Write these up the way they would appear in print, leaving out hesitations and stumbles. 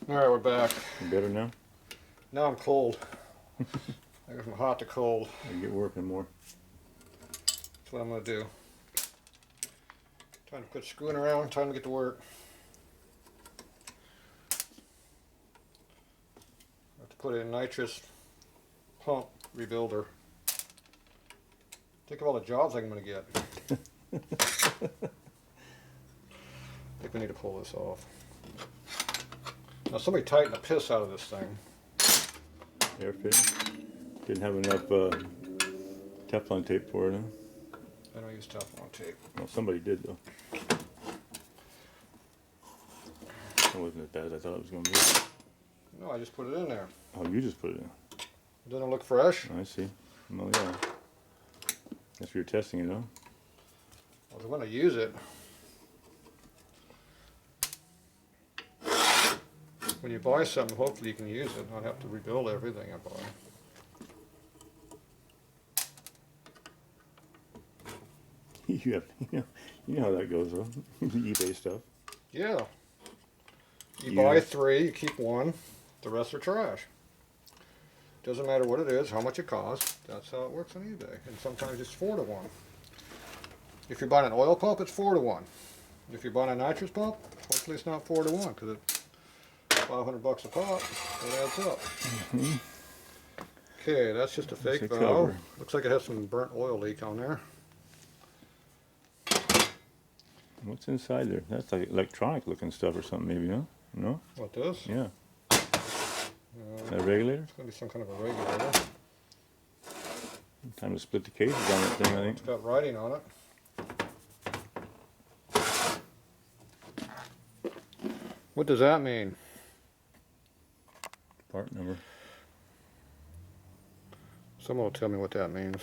Alright, we're back. You better now? Now I'm cold. I go from hot to cold. You get working more. That's what I'm going to do. Time to quit screwing around, time to get to work. I have to put in a nitrous pump rebuilder. Think of all the jobs I'm going to get. I think we need to pull this off. Now somebody tighten the piss out of this thing. Air fit. Didn't have enough Teflon tape for it, huh? I don't use Teflon tape. Well, somebody did, though. It wasn't as bad as I thought it was going to be. No, I just put it in there. Oh, you just put it in. It doesn't look fresh. I see. Well, yeah. Guess you're testing it, huh? I was going to use it. When you buy something, hopefully you can use it, not have to rebuild everything I buy. you know how that goes, though. eBay stuff. Yeah. You Yeah. buy 3, you keep 1, the rest are trash. Doesn't matter what it is, how much it costs, that's how it works on eBay. And sometimes it's 4 to 1. If you're buying an oil pump, it's 4 to 1. If you're buying a nitrous pump, hopefully it's not 4 to 1, because it's $500 a pop, it adds up. Okay, that's just a fake a valve. cover. Looks like it has some burnt oil leak on there. What's inside there? That's like electronic looking stuff or something, maybe, huh? No? What, this? Yeah. That regulator? It's going to be some kind of a regulator. Time to split the cases on that thing, I think. It's got writing on it. What does that mean? Part number. Someone will tell me what that means.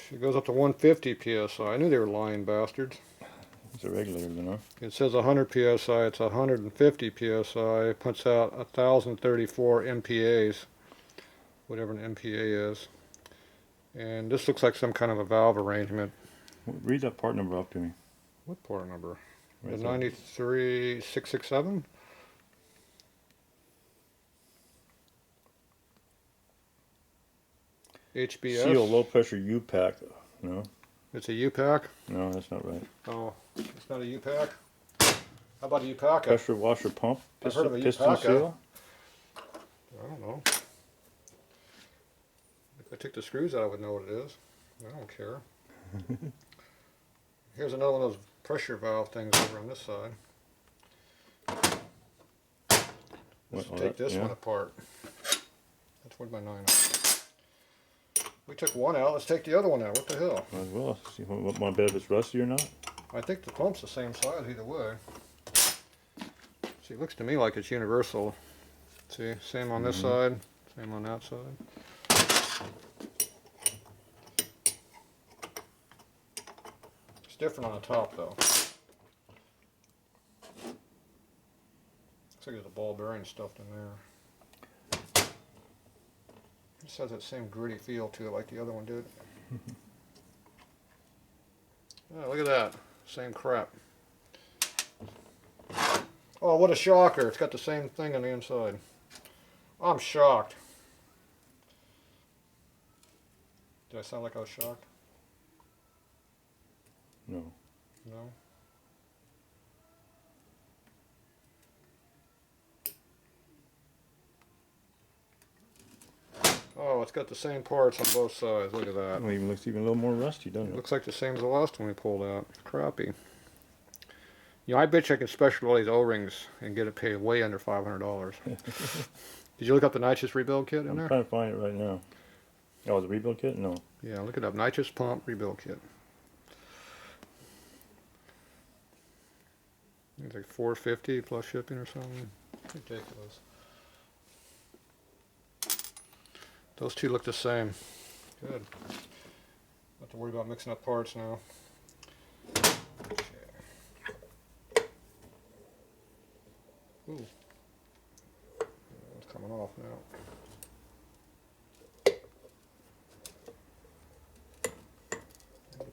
It goes up to 150 psi. I knew they were lying bastards. It's a regulator, then, huh? It says 100 psi. It's 150 psi. It puts out 1,034 MPAs, whatever an MPA is. And this looks like some kind of a valve arrangement. Read that part number off to me. What part number? Right The there. 93667? HBS? Seal low pressure U-pack. No? It's a U-pack? No, that's not right. Oh, it's not a U-pack? How about a U-pack? Pressure washer pump. I've heard of a Piston U-pack. seal. I don't know. If I took the screws out, I would know what it is. I don't care. Here's another one of those pressure valve things over on this side. Let's take this one apart. That's where my 9 is. We took one out, let's take the other one out. What the hell? Might as well. See what my bet if it's rusty or not. I think the pump's the same size either way. See, it looks to me like it's universal. See, same on this side, same on that side. It's different on the top though. Looks like there's a ball bearing stuffed in there. It has that same gritty feel to it like the other one did. Oh, look at that. Same crap. Oh, what a shocker. It's got the same thing on the inside. I'm shocked. Did I sound like I was shocked? No. No? Oh, it's got the same parts on both sides. Look at that. Well, it even looks even a little more rusty, doesn't It it? looks like the same as the last one we pulled out. Crappy. You know, I bet you I can special all these O-rings and get it paid way under $500. Did you look up the nitrous rebuild kit in I'm there? trying to find it right now. Oh, the rebuild kit? No. Yeah, look it up. Nitrous pump rebuild kit. It's like $450 plus shipping or something. Ridiculous. Those two look the same. Good. Not have to worry about mixing up parts now. Okay. Ooh. It's coming off now.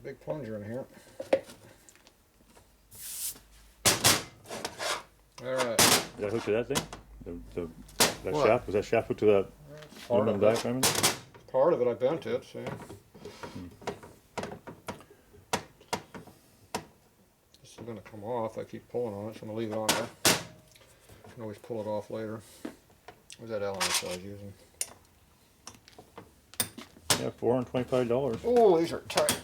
big plunger in here. Alright. Is that hooked to that thing? That What? shaft? Was that shaft hooked to that Part aluminum of it. diaphragm? Part of it, I bent it, see? This is going to come off. I keep pulling on it, so I'm going to leave it on there. I can always pull it off later. What's that Allen I was using? Yeah, $425. Oh, these are tight.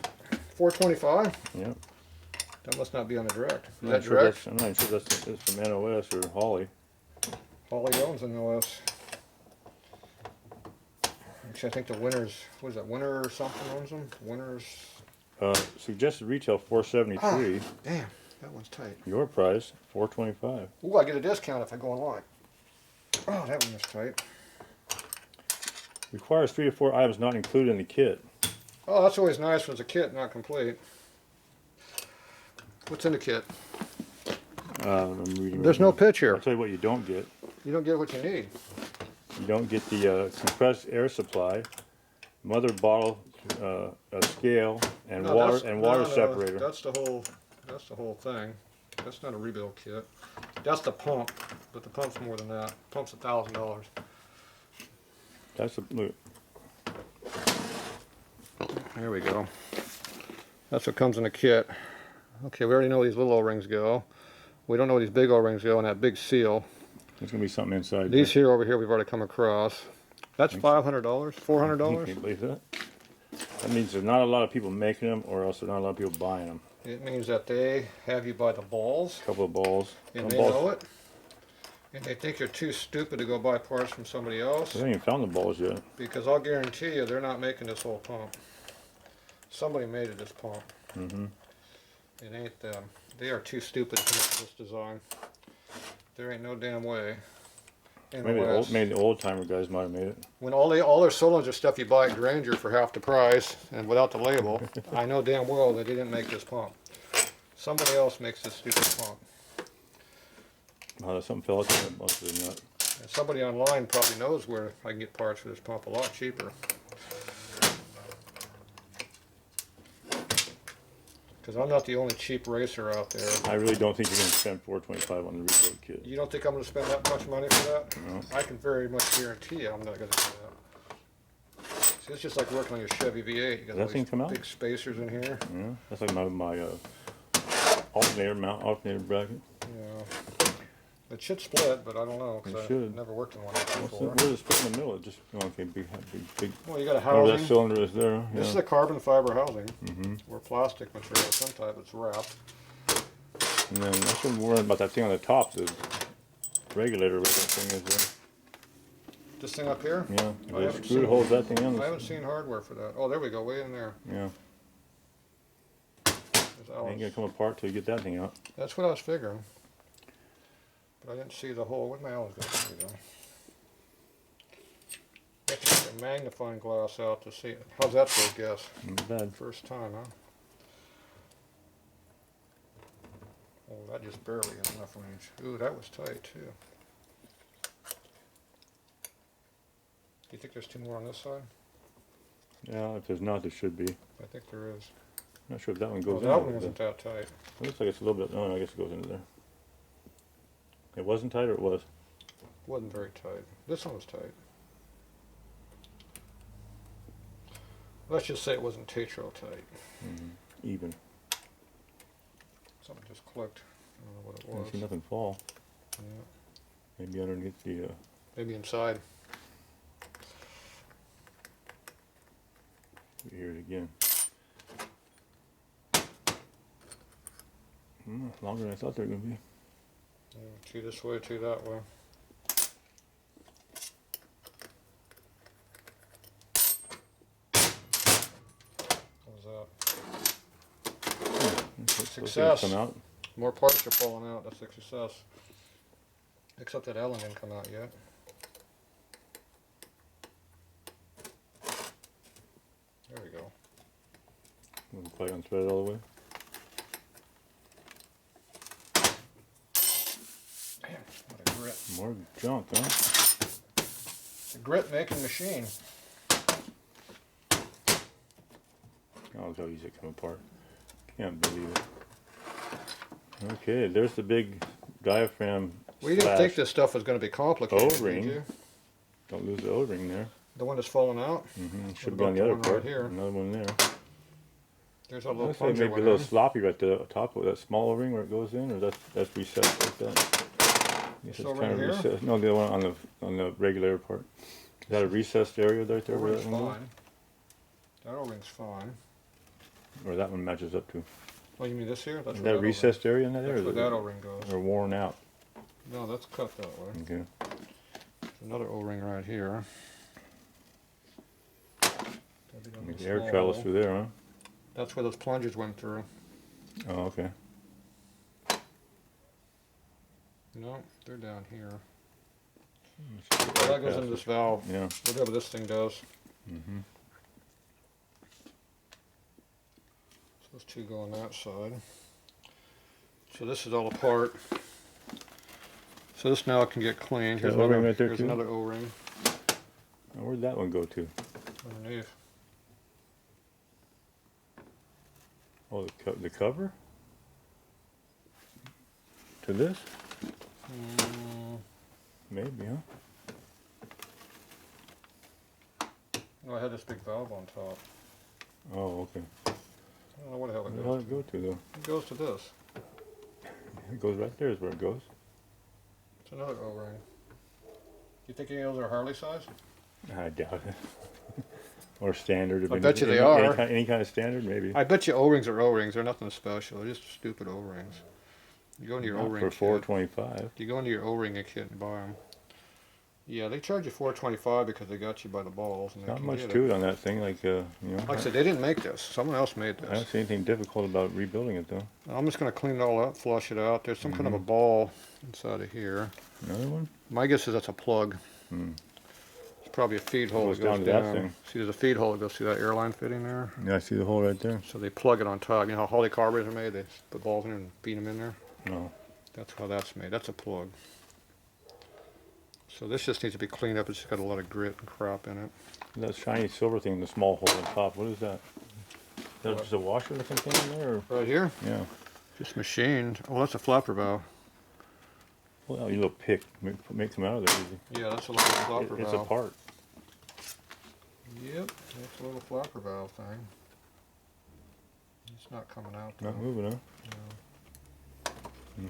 $425? Yep. That must not be on the direct. Is I'm that not sure direct? I'm not sure that's from NOS or Harley. Holly owns an OS. Actually, I think the Winners, what is that, Winner or something owns them? Winners. Suggested retail $473. Damn, that one's tight. Your price $425. Ooh, I get a discount if I go online. Oh, that one was tight. Requires 3 to 4 items not included in the kit. Oh, that's always nice when it's a kit, not complete. What's in the kit? I'm reading. There's right no now. pitch here. I'll tell you what you don't get. You don't get what you need. You don't get the compressed air supply, mother bottle, a scale, and No, water that's- water no, no, separator. That's the whole thing. That's not a rebuild kit. That's the pump, but the pump's more than that. The pump's $1,000. That's a look. There we go. That's what comes in the kit. Okay, we already know where these little O-rings go. We don't know where these big O-rings go and that big seal. There's gonna be something inside. These here over here we've already come across. That's $500, $400. Can you believe that? That means there's not a lot of people making them, or else there's not a lot of people buying them. It means that they have you by the balls, A couple of balls. and Some they balls. know it. And they think you're too stupid to go buy parts from somebody else. I haven't even found the balls yet. Because I'll guarantee you they're not making this whole pump. Somebody made it this pump. Mm-hmm. It ain't them. They are too stupid to come up with this design. There ain't no damn way. in the West. Maybe the old timer guys might have made it. When all their cylinders are stuff you buy at Granger for half the price and without the label, I know damn well that they didn't make this pump. Somebody else makes this stupid pump. Oh, something fell out there. Must have been that. And somebody online probably knows where I can get parts for this pump a lot cheaper. Because I'm not the only cheap racer out there. I really don't think you're going to spend $425 on the rebuild kit. You don't think I'm going to spend that much money for that? No. I can very much guarantee you I'm not going to do that. See, it's just like working on your Chevy V8. You got Does all that thing these come out? big spacers in here. Yeah, that's like my alternator bracket. Yeah. It should split, but I don't know because It I've should. never worked in one before. Where's the split in the middle? It just okay, big. Well, you got a Whatever that housing. cylinder is there. This is Yeah. a carbon fiber housing, Mm-hmm. or plastic material of some type. It's wrapped. And then I shouldn't worry about that thing on the top. The regulator, what that thing is there. This thing up here? Yeah, I the haven't screw seen- holds that thing in. I haven't seen hardware for that. Oh, there we go, way in there. Yeah, There's ours. ain't gonna come apart till you get that thing out. That's what I was figuring. But I didn't see the hole. Where'd my Allen's go? There we go. I have to get a magnifying glass out to see it. How's that for a guess? Not bad. First time, huh? Oh, that just barely has enough range. Ooh, that was tight too. Do you think there's two more on this side? Yeah, if there's not, there should be. I think there is. Not sure if that one Well, goes that in. one isn't that tight. It looks like it's a little bit. No, I guess it goes into there. It wasn't tight, or it was? Wasn't very tight. This one was tight. Let's just say it wasn't Tatro tight. Mm-hmm. Even. Something just clicked. I don't know what it I was. see nothing fall. Yeah. Maybe underneath the. Maybe inside. Hear it again. Longer than I thought they were gonna be. Yeah, two this way, two that way. What was that? Success. Come out. More parts are falling out. That's a success. Except that Ellen didn't come out yet. There we go. Wasn't quite unthreaded all the way. Man, what a grit. More junk, huh? It's a grit making machine. Oh, is how easy it come apart. Can't believe it. Okay, there's the big diaphragm. We didn't think this stuff was going to be complicated, O-ring. did you? Don't lose the O-ring there. The one that's falling out? Should be on the other one part. right here? Another one there. There's a little Looks like plunger maybe a one little in. sloppy right there at the top of that small O-ring where it goes in, or that's recessed like that. This It's O-ring kind of here? recessed. No, the one on the regular part. Is that a recessed area right there? Where O-ring's that one goes? fine. That O-ring's fine. Or that one matches up to? Oh, you mean this here? That's Is where that a recessed area in that That's area? where that O-ring goes. Or worn out? No, that's cut that way. Okay. There's another O-ring right here. The air travels through there, huh? That's where those plungers went through. Oh, okay. No, they're down here. Well, Well, that goes into this valve. Yeah. Whatever this thing does. Mm-hmm. So those two go on that side. So this is all apart. So this now can get cleaned. Here's that O-ring another, right there here's too? another O-ring Now, where'd that one go to? underneath. Oh, the cover? To this? Maybe, huh? No, I had this big valve on top. Oh, okay. I don't know what the hell it Where goes does it go to, though? It goes to this. It goes right there is where it goes. It's another O-ring. You think any of those are Harley size? I doubt it. Or standard. I bet you they are. Any kind of standard, maybe. I bet you O-rings are O-rings. They're nothing special. They're just stupid O-rings. You go into your Not O-ring for kit. $4.25. You go into your O-ring kit and buy them. Yeah, they charge you $4.25 because they got you by the balls. And they Not can much get to it on that thing, like, you know. Like I said, they didn't make this. Someone else made I this. don't see anything difficult about rebuilding it, though. I'm just going to clean it all up, flush it out. There's some kind of a ball inside of here. Another one? My guess is that's a plug. Hmm. It's probably a feed hole Goes that goes down to that down. thing. See, there's a feed hole that goes through that airline fitting there. Yeah, I see the hole right there. So they plug it on top. You know how Harley carburetors are made? They put balls in there and feed them in there. No. That's how that's made. That's a plug. So this just needs to be cleaned up. It's just got a lot of grit and crap in it. That shiny silver thing in the small hole on top, what is that? Is that just a washer looking thing in there? Or? Right here? Yeah. Just machined. Oh, that's a flapper valve. Well, you little pick. Make them out of there easy. Yeah, that's a little flapper It's valve. a part. Yep, that's a little flapper valve thing. It's not coming out though. Not moving, huh? No. Hmm.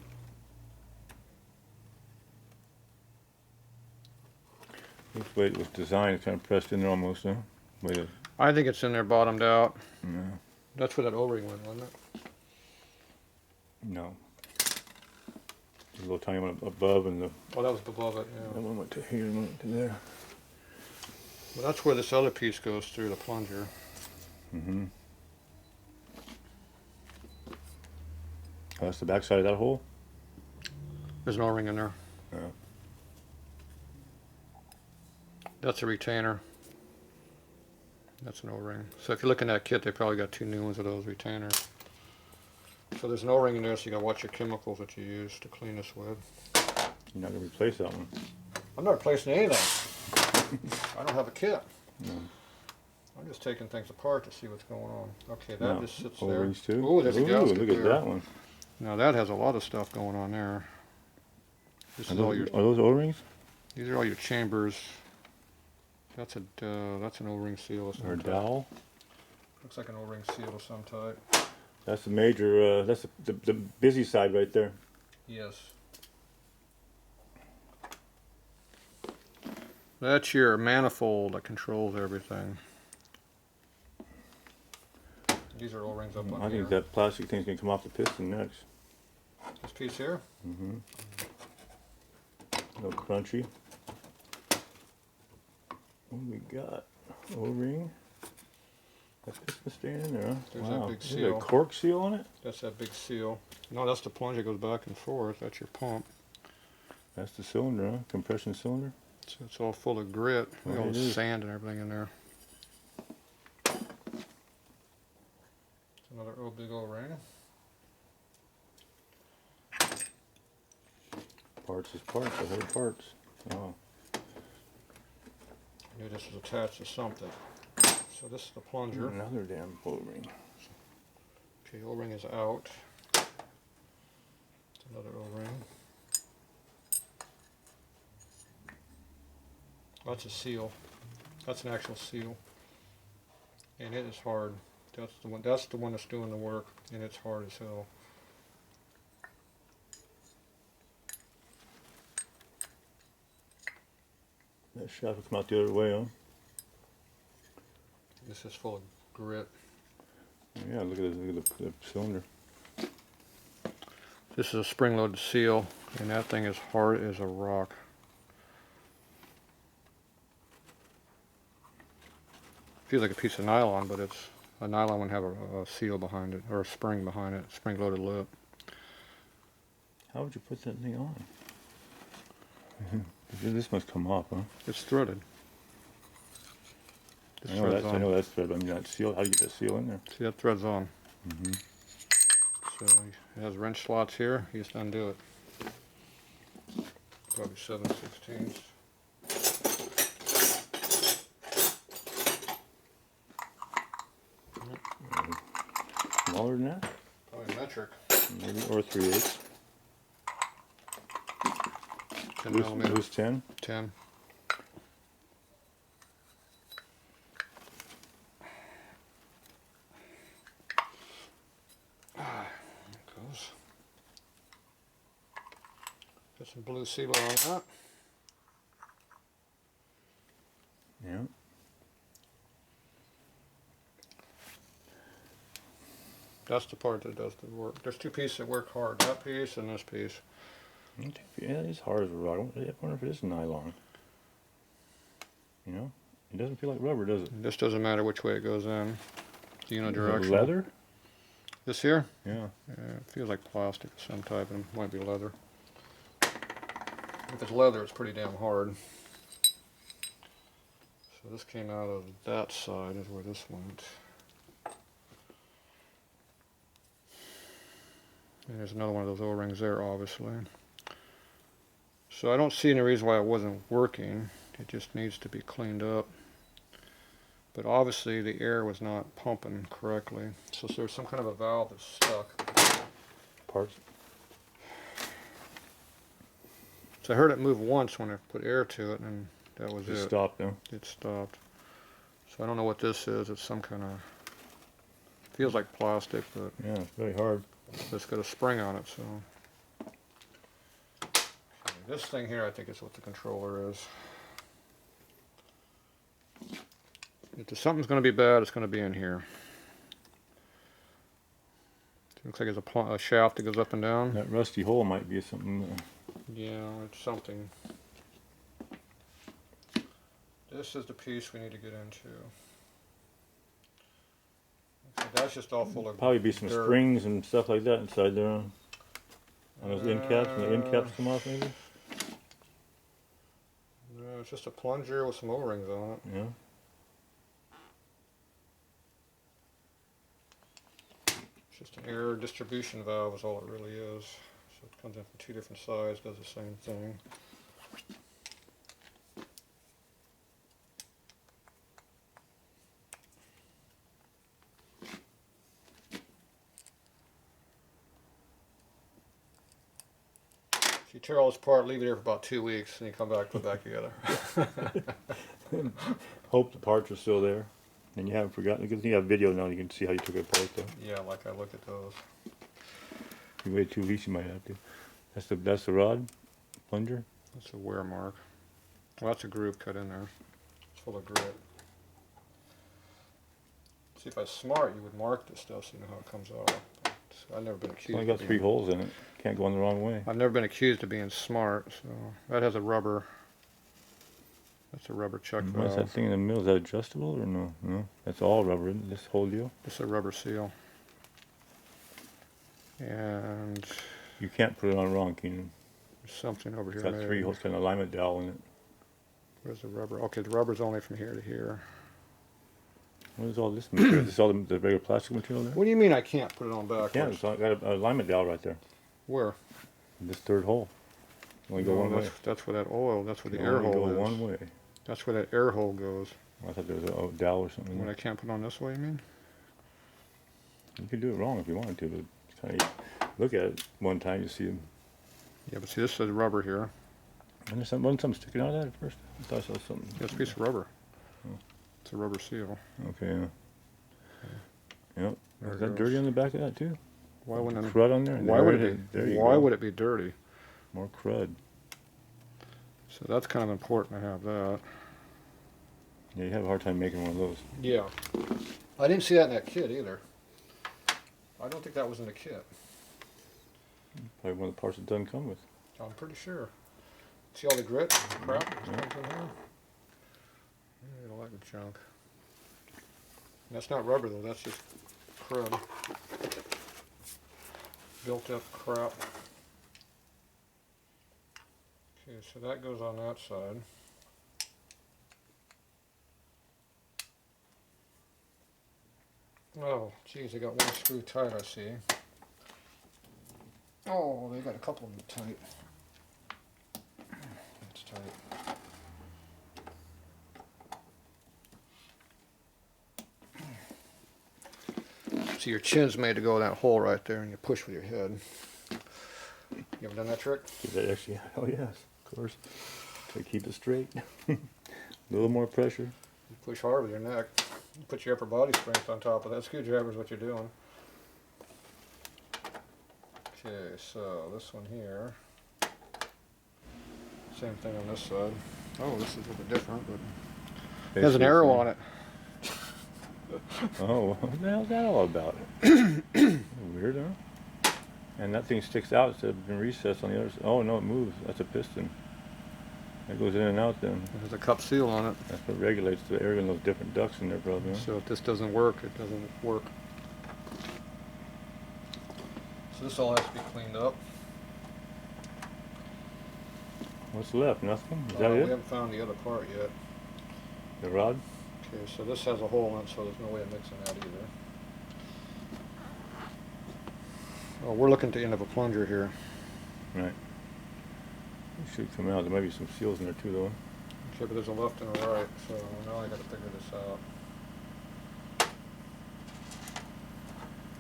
Looks the way it was designed, it's kind of pressed in there almost, huh? Way to, I think it's in there bottomed out. yeah. That's where that O-ring went, wasn't it? No. The little tiny one above and the Oh, that was above it, that yeah. one went to here and went to there. Well, that's where this other piece goes through, the plunger. Mm-hmm. Oh, that's the back side of that hole? There's an O-ring in there. Yeah. That's a retainer. That's an O-ring. So if you look in that kit, they probably got 2 new ones of those retainers. So there's an O-ring in there, so you gotta watch your chemicals that you use to clean this with. You're not gonna replace that one. I'm not replacing anything. I don't have a kit. No. I'm just taking things apart to see what's going on. Okay, that No. just sits there. O-rings too? Oh, there's a gasket look at there. that one. Now that has a lot of stuff going on there. This Are is all your. those, are those O-rings? These are all your chambers. That's an O-ring seal of some Or a type. dowel? Looks like an O-ring seal of some type. That's the major, that's the busy side right there. Yes. That's your manifold that controls everything. These are O-rings up on I here. think that plastic thing's gonna come off the piston next. This piece here? Mm-hmm. A little crunchy. What do we got? O-ring. That piston staying in there, huh? There's that wow. big Is seal. there a cork seal on it? That's that big seal. No, that's the plunger that goes back and forth. That's your pump. That's the cylinder, huh? Compression cylinder. So it's all full of grit. Look at all Right, the it is. sand and everything in there. It's another big O-ring. Parts is parts, the whole parts. Oh. I knew this was attached to something. So this is the plunger. Another damn O-ring. So Okay, O-ring is out. It's another O-ring. That's a seal. That's an actual seal. And it is hard. That's the one that's doing the work, and it's hard as hell. That shaft will come out the other way, huh? This is full of grit. Yeah, look at the cylinder. This is a spring-loaded seal, and that thing is hard as a rock. Feels like a piece of nylon, but it's a nylon would have a seal behind it, or a spring behind it, spring-loaded lip. How would you put that thing on? This must come off, huh? It's threaded. I know that's thread, but I mean that seal. How do you get that seal in there? See, that thread's on. Mm-hmm. So it has wrench slots here. You just undo it. Probably 7/16. Smaller than that? Probably metric. Maybe, or 3/8. 10 millimeters. Loose 10? 10. Goes. Got some blue sealer on that. Yeah. That's the part that does the work. There's two pieces that work hard. That piece and this piece. Yeah, it's hard as a rock. I wonder if it is nylon. You know? It doesn't feel like rubber, does it? This doesn't matter which way it goes in. It's unidirectional. Leather? This here? Yeah. It feels like plastic of some type, and it might be leather. If it's leather, it's pretty damn hard. So this came out of that side, is where this went. And there's another one of those O-rings there, obviously. So I don't see any reason why it wasn't working. It just needs to be cleaned up. But obviously the air was not pumping correctly. So there's some kind of a valve that's stuck. Parts? So I heard it move once when I put air to it, and that was it. It stopped, though. It stopped. So I don't know what this is. It's some kind of... feels like plastic, but... yeah, it's very hard. It's got a spring on it, so... Okay, this thing here, I think is what the controller is. If something's going to be bad, it's going to be in here. It looks like there's a shaft that goes up and down. That rusty hole might be something. Yeah, it's something. This is the piece we need to get into. Okay, that's just all full of Probably be some dirt. springs and stuff like that inside there. On those end caps, when the end caps come off, maybe? No, it's just a plunger with some O-rings on it. Yeah. It's just an air distribution valve is all it really is. So it comes in from two different sides, does the same thing. If you tear all this apart, leave it here for about 2 weeks, and you come back, put it back together. Hope the parts are still there. And you haven't forgotten, because you have video now, you can see how you took it apart, though. Yeah, like I look at those. If you wait 2 weeks, you might have to. That's the rod? Plunger? That's a wear mark. Well, that's a groove cut in there. It's full of grit. See, if I was smart, you would mark this stuff so you know how it comes off. But I've never been It's accused. only got 3 holes in it. Can't go in the wrong way. I've never been accused of being smart, so that has a rubber. That's a rubber chuck valve. What's that thing in the middle? Is that adjustable or no? No, that's all rubber, isn't it? This whole deal? It's a rubber seal. And You can't put it on wrong, can you? there's something over here. It's got 3 holes, got an alignment dowel in it. Where's the rubber? Okay, the rubber's only from here to here. What is all this material? Is this all the regular plastic material there? What do you mean I can't put it on backwards? Yeah, it's got an alignment dowel right there. Where? In this 3rd hole. Only go No, one way. that's where that oil, that's where the You air only hole go is. one way. That's where that air hole goes. I thought there was a dowel or something. When I can't put it on this way, you mean? You could do it wrong if you wanted to, but kind of look at it one time, you see them. Yeah, but see, this says rubber here. Wasn't something sticking out of that at first? I thought I saw something. It's a piece of rubber. Oh. It's a rubber seal. Okay, yeah. Yep. There Is it that goes. dirty on the back of that too? Why wouldn't it? Crud on there? Why There would it it is. be? There you Why go. would it be dirty? More crud. So that's kind of important to have that. Yeah, you have a hard time making one of those. Yeah. I didn't see that in that kit either. I don't think that was in the kit. Probably one of the parts it doesn't come with. I'm pretty sure. See all the grit and crap that Yeah. comes in here? I don't like the junk. And that's not rubber though, that's just crud. Built up crap. Okay, so that goes on that side. Oh, geez, they got one screw tight, I see. Oh, they got a couple of them tight. That's tight. So your chin's made to go in that hole right there, and you push with your head. You ever done that trick? Is that actually? Oh yes, of course. To keep it straight. A little more pressure. You push hard with your neck. You put your upper body strength on top of that screwdriver is what you're doing. Okay, so this one here. Same thing on this side. Oh, this is a little bit different, but it has an arrow on it. Oh, what the hell's that all about? Weird, huh? And that thing sticks out instead of being recessed on the other side. Oh no, it moves. That's a piston. It goes in and out then. There's a cup seal on it. That's what regulates the air in those different ducts in there probably. Huh? So if this doesn't work, it doesn't work. So this all has to be cleaned up. What's left? Nothing? Is that We it? haven't found the other part yet. The rod? Okay, so this has a hole in it, so there's no way of mixing that either. Oh, we're looking at the end of a plunger here. Right. It should come out. There might be some seals in there too though. Okay, but there's a left and a right, so now I gotta figure this out.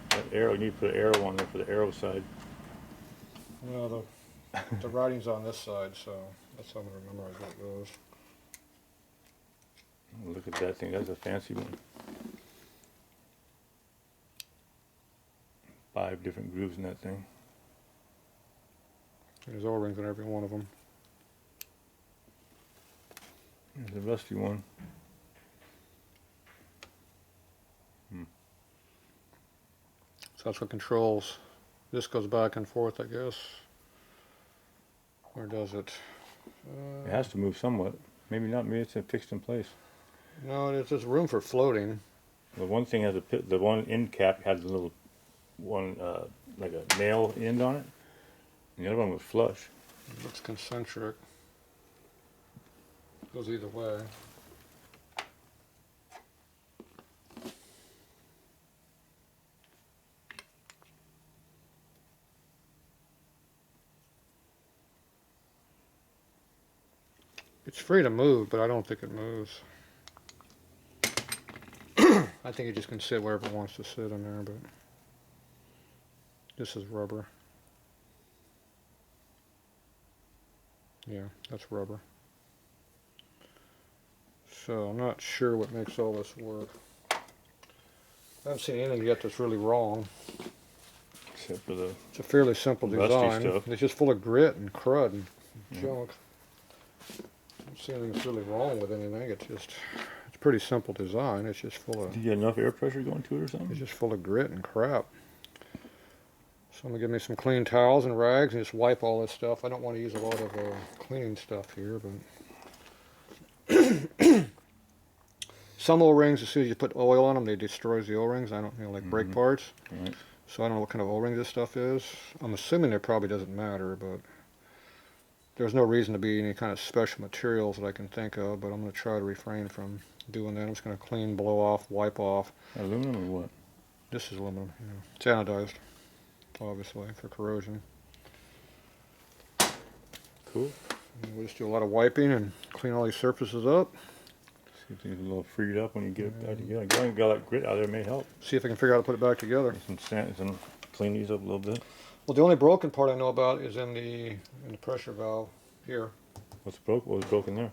That arrow, you need to put an arrow on there for the arrow side. Well, the writing's on this side, so that's how I'm gonna memorize where it goes. Look at that thing. That's a fancy one. 5 different grooves in that thing. There's O-rings on every one of them. There's a rusty one. So that's what controls. This goes back and forth, I guess. Or does it? It has to move somewhat. Maybe not. Maybe it's fixed in place. No, there's room for floating. The one thing has a pit. The one end cap has a little one, like a nail end on it. And the other one was flush. It looks concentric. Goes either way. It's free to move, but I don't think it moves. I think it just can sit wherever it wants to sit in there, but this is rubber. Yeah, that's rubber. So I'm not sure what makes all this work. I haven't seen anything yet that's really wrong. Except for the It's a fairly simple rusty design. stuff. It's just full of grit and crud and Yeah. junk. I don't see anything that's really wrong with anything. It's a pretty simple design. It's just full of Did you get enough air pressure going to it or something? It's just full of grit and crap. So I'm gonna give me some clean towels and rags and just wipe all this stuff. I don't want to use a lot of cleaning stuff here, but some O-rings, as soon as you put oil on them, they destroys the O-rings. I don't, like brake parts. Right. So I don't know what kind of O-ring this stuff is. I'm assuming it probably doesn't matter, but there's no reason to be any kind of special materials that I can think of. But I'm gonna try to refrain from doing that. I'm just gonna clean, blow off, wipe off. Aluminum or what? This is aluminum. Yeah. It's anodized, obviously, for corrosion. Cool. And we'll just do a lot of wiping and clean all these surfaces up. Get things a little freed up when you get it back together. Got that grit out there, may help. See if I can figure out how to put it back together. Some sand, clean these up a little bit. Well, the only broken part I know about is in the pressure valve here. What's broke? What was broken there?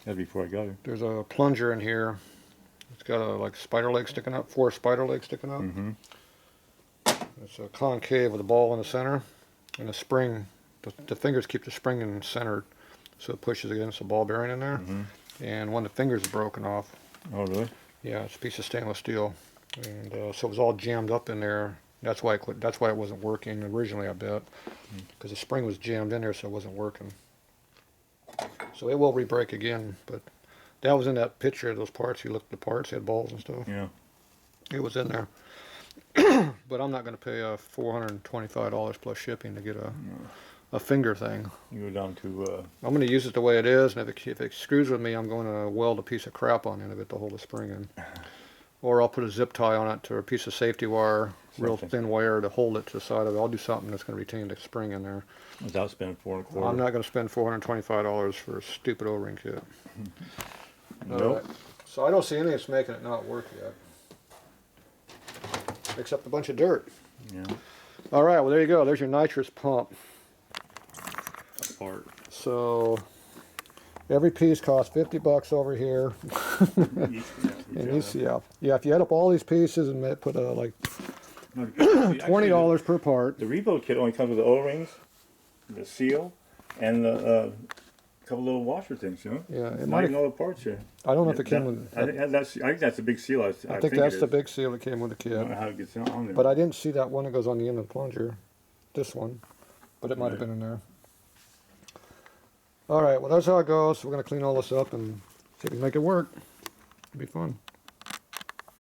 That's before I got here. There's a plunger in here. It's got a like spider leg sticking up, 4 spider legs sticking up. Mm-hmm. It's a concave with a ball in the center, and a spring. The fingers keep the spring in centered, so it pushes against the ball bearing in there. Mm-hmm. And one of the fingers is broken off. Oh, really? Yeah, it's a piece of stainless steel, and so it was all jammed up in there. That's why it wasn't working originally, I bet, because the spring was jammed in there, so it wasn't working. So it will re-break again, but that was in that picture. Those parts, you looked at the parts, they had balls and stuff. Yeah. It was in there. But I'm not going to pay $425 plus shipping to get a finger thing. You go down to. I'm going to use it the way it is, and if it screws with me, I'm going to weld a piece of crap on the end of it to hold the spring in. Or I'll put a zip tie on it to a piece of safety wire, real thin wire to hold it to the side of it. I'll do something that's going to retain the spring in there. Without spending $425. I'm not going to spend $425 for a stupid O-ring kit. Nope. Right. So I don't see anything that's making it not work yet. Except a bunch of dirt. Yeah. All right, well there you go. There's your nitrous pump. Part. So every piece costs $50 over here. And you see, yeah, if you add up all these pieces and put like $20 per part. The rebuild kit only comes with the O-rings, the seal, and the couple little washer things, you know? Yeah, it Not might. even all the parts here. I don't know if it came with. I think that's the big seal. I think that's the big seal that came with the I don't kit. know how it gets on there. But I didn't see that one that goes on the end of the plunger. This one, but it might have been in there. All right, well that's how it goes. We're gonna clean all this up and see if we can make it work. It'll be fun.